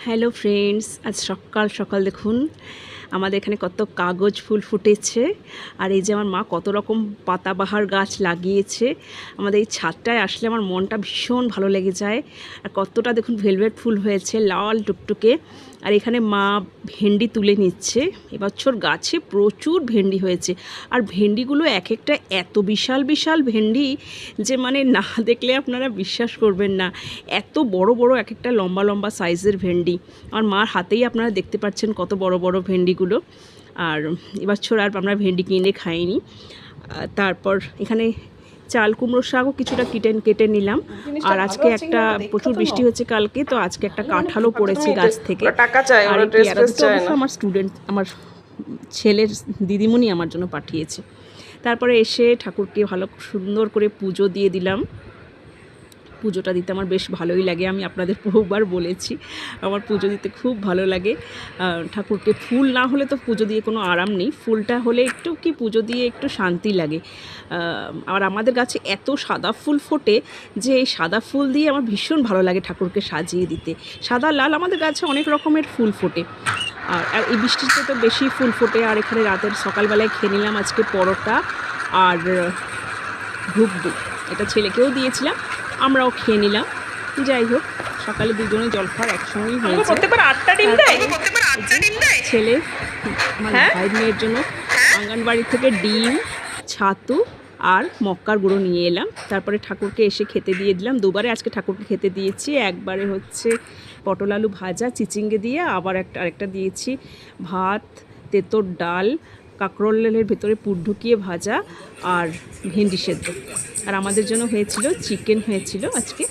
Hello friends, আজ সকাল সকাল দেখুন আমাদের এখানে কত কাগজ ফুল ফুটেছে। আর এই যে আমার মা কত রকম পাতাবাহার গাছ লাগিয়েছে। আমাদের এই ছাদটায় আসলে আমার মনটা ভীষণ ভালো লেগে যায়। আর কতটা দেখুন ভেলভেট ফুল হয়েছে, লাল টুকটুকে। আর এখানে মা ভেন্ডি তুলে নিচ্ছে। এবছর গাছে প্রচুর ভেন্ডি হয়েছে। আর ভেন্ডিগুলো এক একটা এত বিশাল বিশাল ভেন্ডি যে মানে না দেখলে আপনারা বিশ্বাস করবেন না। এত বড় বড় এক একটা লম্বা লম্বা সাইজের ভেন্ডি। আমার মার হাতেই আপনারা দেখতে পাচ্ছেন কত বড় বড় ভেন্ডিগুলো। আর এবছর আর আমরা ভেন্ডি কিনে খাইনি। তারপর এখানে চাল কুমড়ো শাকও কিছুটা কেটে নিলাম। আর আজকে একটা প্রচুর বৃষ্টি হচ্ছে কালকে, তো আজকে একটা কাঁঠালও পড়েছে গাছ থেকে। আর এই পেয়ারা দুটো অবশ্য আমার স্টুডেন্ট, আমার ছেলের দিদিমণি আমার জন্য পাঠিয়েছে। তারপরে এসে ঠাকুরকে ভালো সুন্দর করে পুজো দিয়ে দিলাম। পুজোটা দিতে আমার বেশ ভালোই লাগে, আমি আপনাদের বহুবার বলেছি আমার পুজো দিতে খুব ভালো লাগে। ঠাকুরকে ফুল না হলে তো পুজো দিয়ে কোনো আরাম নেই, ফুলটা হলে একটু কি পুজো দিয়ে একটু শান্তি লাগে। আর আমাদের গাছে এত সাদা ফুল ফোটে যে এই সাদা ফুল দিয়ে আমার ভীষণ ভালো লাগে ঠাকুরকে সাজিয়ে দিতে। সাদা লাল আমাদের গাছে অনেক রকমের ফুল ফোটে, আর এই বৃষ্টিতে তো বেশি ফুল ফোটে। আর এখানে রাতের সকালবেলায় খেয়ে নিলাম আজকে পরোটা আর ঘুগনি, এটা ছেলেকেও দিয়েছিলাম, আমরাও খেয়ে নিলাম। যাই হোক, সকালে দুজনে জলখাবার একসঙ্গেই হয়েছে। ছেলে আমার ভাই মেয়ের জন্য আঙ্গনবাড়ি থেকে ডিম, ছাতু আর মক্কার গুঁড়ো নিয়ে এলাম। তারপরে ঠাকুরকে এসে খেতে দিয়ে দিলাম। দুবারে আজকে ঠাকুরকে খেতে দিয়েছি। একবারে হচ্ছে পটল আলু ভাজা চিচিঙ্গে দিয়ে, আবার আরেকটা দিয়েছি ভাত, তেঁতোর ডাল, কাঁকরোলের ভেতরে পুর ঢুকিয়ে ভাজা আর ভেন্ডি সেদ্ধ। আর আমাদের জন্য হয়েছিল চিকেন হয়েছিল আজকে।